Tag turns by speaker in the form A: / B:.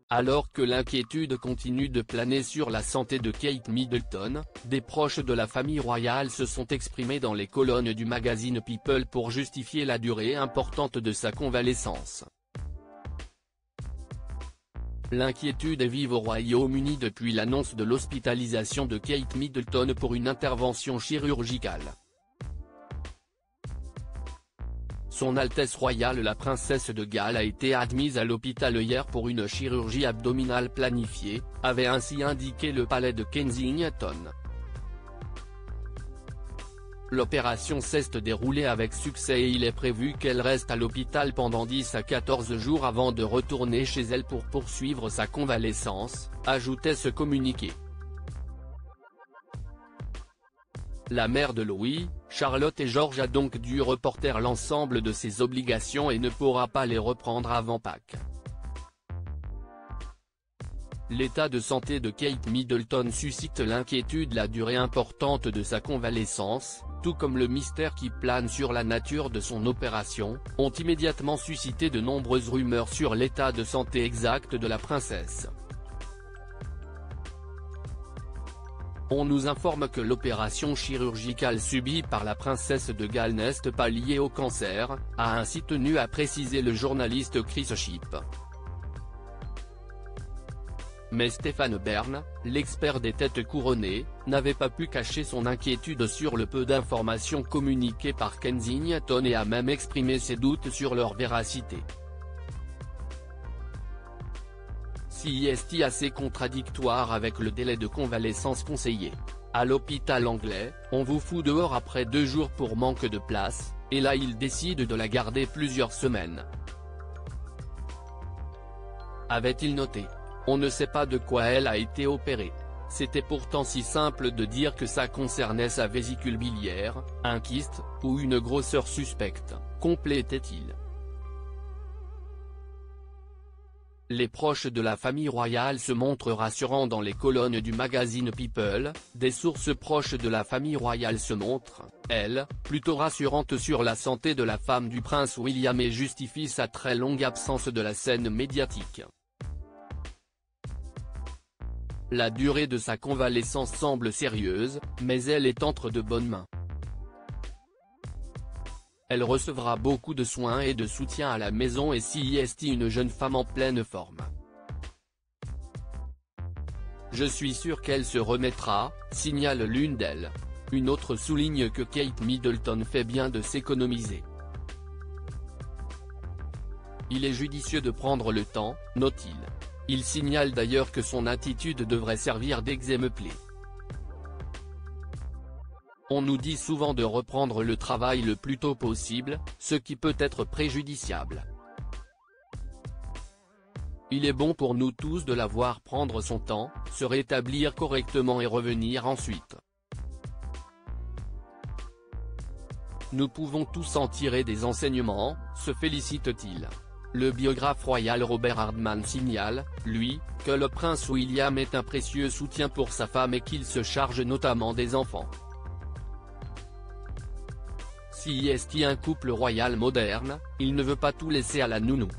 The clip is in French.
A: Alors que l'inquiétude continue de planer sur la santé de Kate Middleton, des proches de la famille royale se sont exprimés dans les colonnes du magazine People pour justifier la durée importante de sa convalescence. L'inquiétude est vive au Royaume-Uni depuis l'annonce de l'hospitalisation de Kate Middleton pour une intervention chirurgicale. Son Altesse royale la princesse de Galles a été admise à l'hôpital hier pour une chirurgie abdominale planifiée, avait ainsi indiqué le palais de Kensington. L'opération s'est déroulée avec succès et il est prévu qu'elle reste à l'hôpital pendant 10 à 14 jours avant de retourner chez elle pour poursuivre sa convalescence, ajoutait ce communiqué. La mère de Louis, Charlotte et George a donc dû reporter l'ensemble de ses obligations et ne pourra pas les reprendre avant Pâques. L'état de santé de Kate Middleton suscite l'inquiétude. La durée importante de sa convalescence, tout comme le mystère qui plane sur la nature de son opération, ont immédiatement suscité de nombreuses rumeurs sur l'état de santé exact de la princesse. On nous informe que l'opération chirurgicale subie par la princesse de Galles n'est pas liée au cancer, a ainsi tenu à préciser le journaliste Chris Shipp. Mais Stéphane Bern, l'expert des têtes couronnées, n'avait pas pu cacher son inquiétude sur le peu d'informations communiquées par Kensington et a même exprimé ses doutes sur leur véracité. C'est assez contradictoire avec le délai de convalescence conseillé. À l'hôpital anglais, on vous fout dehors après 2 jours pour manque de place, et là ils décident de la garder plusieurs semaines. Avait-il noté. On ne sait pas de quoi elle a été opérée. C'était pourtant si simple de dire que ça concernait sa vésicule biliaire, un kyste, ou une grosseur suspecte, complétait-il. Les proches de la famille royale se montrent rassurants dans les colonnes du magazine People, des sources proches de la famille royale se montrent, elles, plutôt rassurantes sur la santé de la femme du prince William et justifient sa très longue absence de la scène médiatique. La durée de sa convalescence semble sérieuse, mais elle est entre de bonnes mains. Elle recevra beaucoup de soins et de soutien à la maison et c'est une jeune femme en pleine forme. Je suis sûr qu'elle se remettra, signale l'une d'elles. Une autre souligne que Kate Middleton fait bien de s'économiser. Il est judicieux de prendre le temps, note-t-il. Il signale d'ailleurs que son attitude devrait servir d'exemple. On nous dit souvent de reprendre le travail le plus tôt possible, ce qui peut être préjudiciable. Il est bon pour nous tous de la voir prendre son temps, se rétablir correctement et revenir ensuite. Nous pouvons tous en tirer des enseignements, se félicite-t-il. Le biographe royal Robert Hardman signale, lui, que le prince William est un précieux soutien pour sa femme et qu'il se charge notamment des enfants. Si est un couple royal moderne, il ne veut pas tout laisser à la nounou.